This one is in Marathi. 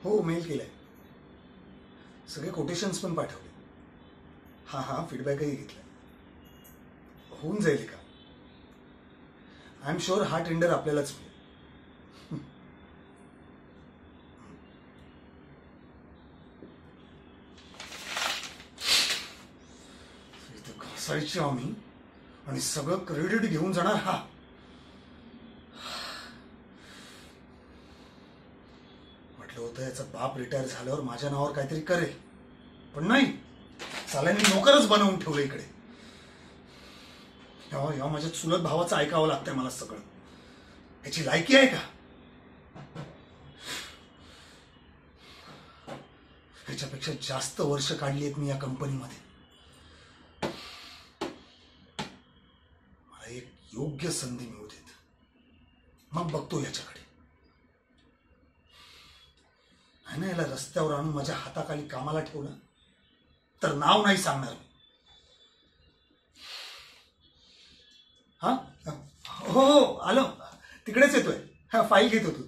हो, मेल केलाय. सगळे कोटेशन्स पण पाठवले. हा फीडबॅकही घेतलाय. होऊन जाईल का? आय एम शुअर हा टेंडर आपल्यालाच मिळेल. इथं घासायची आम्ही आणि सगळं क्रेडिट घेऊन जाणार हा. म्हटलं होतं याचा बाप रिटायर झाल्यावर माझ्या नावावर काहीतरी करेल, पण नाही, साल्यांनी नोकरच बनवून ठेवलं इकडे. या माझ्या चुलत भावाचं ऐकावं लागतंय मला सगळं. याची लायकी आहे का? ह्याच्यापेक्षा जास्त वर्ष काढली आहेत मी या कंपनीमध्ये. मला एक योग्य संधी मिळू देत, मग बघतो याच्याकडे. नाही ना, याला रस्त्यावर आणून माझ्या हाताखाली कामाला ठेवलं तर नाव नाही सांगणार मी. हा हो, आलो, तिकडेच येतोय. हा, फाईल घेत होतो.